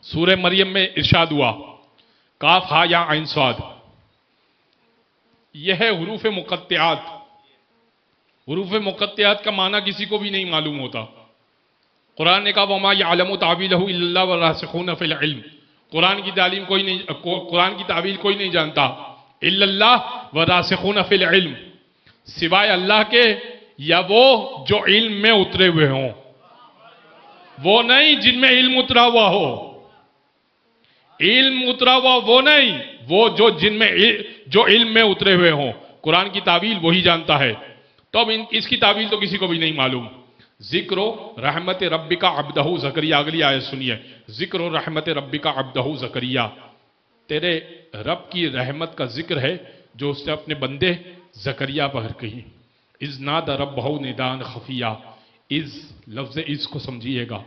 سورہ مریم میں ارشاد ہوا کاف ہا یا عین صاد، یہ ہے حروف مقطعات۔ حروف مقطعات کا معنی کسی کو بھی نہیں معلوم ہوتا۔ قرآن نے کہا وما یعلم تعویلہ الا اللہ والراسخون فی العلم، قرآن کی تعویل کوئی نہیں جانتا الا اللہ والراسخون فی العلم، سوائے اللہ کے یا وہ جو علم میں اترے ہوئے ہوں، وہ نہیں جن میں علم اترا ہوا ہو، علم اترا ہوا وہ نہیں، وہ جو علم میں اترے ہوئے ہوں۔ قرآن کی تعویل وہی جانتا ہے۔ تو اب اس کی تعویل تو کسی کو بھی نہیں معلوم۔ ذکر و رحمت ربک عبدہ زکریہ، اگلی آیت سنیے، ذکر و رحمت ربک عبدہ زکریہ، تیرے رب کی رحمت کا ذکر ہے جو اس نے اپنے بندے زکریہ پر کہی۔ اذ نادى ربہ نداء خفیہ، اذ لفظ اذ کو سمجھیے گا،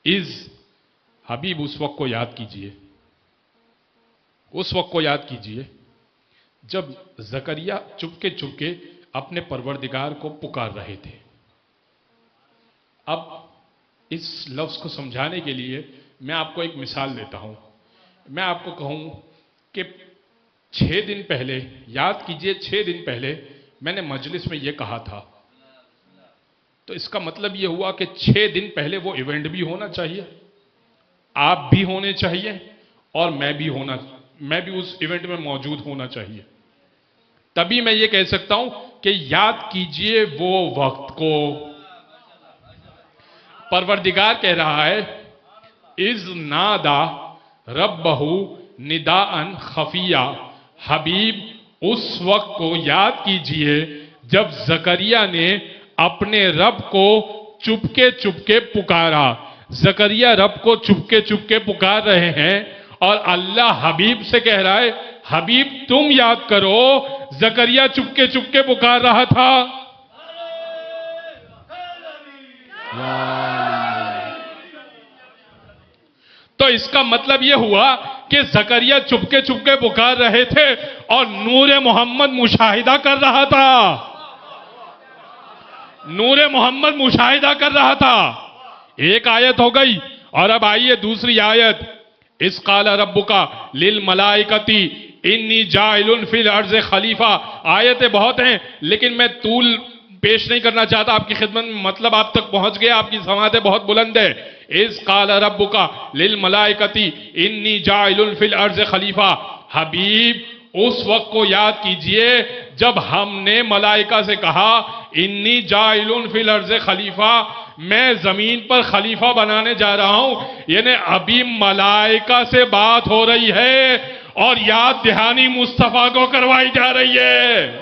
اذ حبیب اس وقت کو یاد کیجئے، اس وقت کو یاد کیجئے جب زکریہ چپکے چپکے اپنے پروردگار کو پکار رہے تھے۔ اب اس لفظ کو سمجھانے کے لیے میں آپ کو ایک مثال دیتا ہوں۔ میں آپ کو کہوں کہ 6 دن پہلے، یاد کیجئے 6 دن پہلے میں نے مجلس میں یہ کہا تھا، تو اس کا مطلب یہ ہوا کہ 6 دن پہلے وہ ایونٹ بھی ہونا چاہیے، آپ بھی ہونے چاہیے، اور میں بھی اس ایونٹ میں موجود ہونا چاہیے۔ تبھی میں یہ کہہ سکتا ہوں کہ یاد کیجئے وہ وقت کو۔ پروردگار کہہ رہا ہے اذ نادا ربہ نداء خفیہ، حبیب اس وقت کو یاد کیجئے جب زکریہ نے اپنے رب کو چپکے چپکے پکارا۔ زکریہ رب کو چپکے چپکے پکار رہے ہیں، اور اللہ حبیب سے کہہ رہا ہے حبیب تم یاد کرو زکریہ چپکے چپکے پکار رہا تھا۔ تو اس کا مطلب یہ ہوا کہ زکریہ چپکے چپکے پکار رہے تھے اور نور محمد مشاہدہ کر رہا تھا، نور محمد مشاہدہ کر رہا تھا۔ ایک آیت ہو گئی، اور اب آئیے دوسری آیت، اذ قال ربک للملائکۃ انی جاعل فی الارض خلیفہ۔ آیتیں بہت ہیں لیکن میں طول پیش نہیں کرنا چاہتا، آپ کی خدمت میں مطلب آپ تک پہنچ گیا، آپ کی سماعتیں بہت بلند ہے۔ اذ قال ربک للملائکۃ انی جاعل فی الارض خلیفہ، حبیب اس وقت کو یاد کیجئے جب ہم نے ملائکہ سے کہا انی جاعل فی الارض خلیفہ، میں زمین پر خلیفہ بنانے جا رہا ہوں، یعنی ابھی ملائکہ سے بات ہو رہی ہے اور یاد دہانی مصطفیٰ کو کروائی جا رہی ہے۔